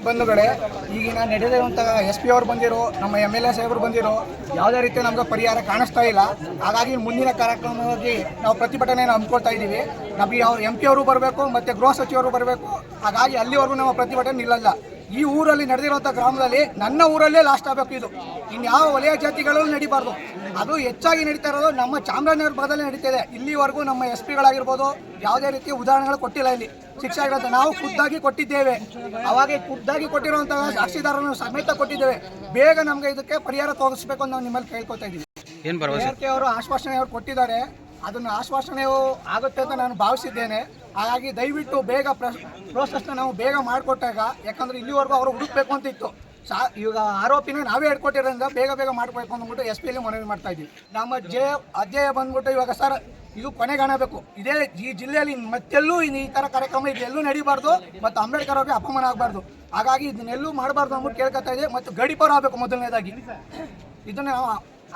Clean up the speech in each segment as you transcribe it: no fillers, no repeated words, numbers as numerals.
ಬಂಧುಗಳೇ, ಈಗಿನ ನಡೆದಿರುವಂತಹ SP ಅವರು ಬಂದಿರೋ, ನಮ್ಮ MLA ಸಾಹೇಬರು ಬಂದಿರೋ, ಯಾವುದೇ ರೀತಿ ನಮ್ಗೆ ಪರಿಹಾರ ಕಾಣಿಸ್ತಾ ಇಲ್ಲ. ಹಾಗಾಗಿ ಮುಂದಿನ ಕಾರ್ಯಕ್ರಮವಾಗಿ ನಾವು ಪ್ರತಿಭಟನೆಯನ್ನು ಹಮ್ಮಿಕೊಳ್ತಾ ಇದ್ದೀವಿ. ನಮಗೆ MP ಅವರು ಬರಬೇಕು ಮತ್ತು ಗೃಹ ಸಚಿವರು ಬರಬೇಕು. ಹಾಗಾಗಿ ಅಲ್ಲಿವರೆಗೂ ನಾವು ಪ್ರತಿಭಟನೆ ನಿಲ್ಲಲ್ಲ. ಈ ಊರಲ್ಲಿ ನಡೆದಿರುವಂಥ ಗ್ರಾಮದಲ್ಲಿ ನನ್ನ ಊರಲ್ಲೇ ಲಾಸ್ಟ್ ಆಗಬೇಕು. ಇದು ಇನ್ಯಾವ ವಲಯ ಜಾತಿಗಳಲ್ಲೂ ನಡೀಬಾರ್ದು. ಅದು ಹೆಚ್ಚಾಗಿ ನಡೀತಾ ಇರೋದು ನಮ್ಮ ಚಾಮರಾಜನಗರ ಭಾಗದಲ್ಲಿ ನಡೀತಿದೆ. ಇಲ್ಲಿವರೆಗೂ ನಮ್ಮ SP ಗಳಾಗಿರ್ಬೋದು ಯಾವುದೇ ರೀತಿಯ ಉದಾಹರಣೆಗಳು ಕೊಟ್ಟಿಲ್ಲ. ಇಲ್ಲಿ ಶಿಕ್ಷೆ ಆಗಿರೋದು ನಾವು ಖುದ್ದಾಗಿ ಕೊಟ್ಟಿದ್ದೇವೆ. ಅವಾಗ ಖುದ್ದಾಗಿ ಕೊಟ್ಟಿರುವಂತಹ ಸಾಕ್ಷಿದಾರರನ್ನು ಸಮೇತ ಕೊಟ್ಟಿದ್ದೇವೆ. ಬೇಗ ನಮಗೆ ಇದಕ್ಕೆ ಪರಿಹಾರ ತೋರಿಸಬೇಕು ಅಂತ ನಾವು ನಿಮ್ಮಲ್ಲಿ ಕೇಳ್ಕೊತಾ ಇದ್ದೀವಿ. ಏನು ಭರವಸೆ ಅವರು ಆಶ್ವಾಸನೆ ಅವರು ಕೊಟ್ಟಿದ್ದಾರೆ. ಅದನ್ನು ಆಶ್ವಾಸನೆಯು ಆಗುತ್ತೆ ಅಂತ ನಾನು ಭಾವಿಸಿದ್ದೇನೆ. ಹಾಗಾಗಿ ದಯವಿಟ್ಟು ಬೇಗ ಪ್ರೋಸೆಸ್ನ ನಾವು ಬೇಗ ಮಾಡಿಕೊಟ್ಟಾಗ, ಯಾಕಂದರೆ ಇಲ್ಲಿವರೆಗೂ ಅವರು ಹುಡುಕಬೇಕು ಅಂತ ಇತ್ತು. ಈಗ ಆರೋಪಿನ ನಾವೇ ಹಿಡ್ಕೊಟ್ಟಿರೋದ್ರಿಂದ ಬೇಗ ಮಾಡ್ಬೇಕು ಅಂದ್ಬಿಟ್ಟು SP ಮನವಿ ಮಾಡ್ತಾ ಇದ್ದೀವಿ. ನಮ್ಮ ಅಜಯ ಬಂದ್ಬಿಟ್ಟು ಇವಾಗ ಸರ್ ಇದು ಕೊನೆಗಾಣಬೇಕು. ಈ ಜಿಲ್ಲೆಯಲ್ಲಿ ಮತ್ತೆಲ್ಲೂ ಈ ಥರ ಕಾರ್ಯಕ್ರಮ ಇದೆಲ್ಲೂ ನಡೀಬಾರ್ದು ಮತ್ತು ಅಂಬೇಡ್ಕರ್ ಅವ್ರಿಗೆ ಅಪಮಾನ ಆಗಬಾರ್ದು. ಹಾಗಾಗಿ ಇದನ್ನೆಲ್ಲೂ ಮಾಡಬಾರ್ದು ಅಂದ್ಬಿಟ್ಟು ಕೇಳ್ಕೊತಾ ಇದೆ. ಮತ್ತು ಗಡಿಪಾರು ಆಗಬೇಕು ಮೊದಲನೇದಾಗಿ. ಇದನ್ನು ನಾವು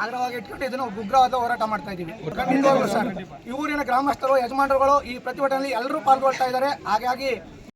ಆಗ್ರಹವಾಗಿ ಇಟ್ಕೊಂಡು ಇದನ್ನು ಉಗ್ರವಾದ ಹೋರಾಟ ಮಾಡ್ತಾ ಇದ್ದೀವಿ. ಖಂಡಿತವಾಗ್ಲೂ ಸರ್, ಈ ಊರಿನ ಗ್ರಾಮಸ್ಥರು, ಯಜಮಾನರುಗಳು ಈ ಪ್ರತಿಭಟನೆಯಲ್ಲಿ ಎಲ್ಲರೂ ಪಾಲ್ಗೊಳ್ತಾ ಇದ್ದಾರೆ. ಹಾಗಾಗಿ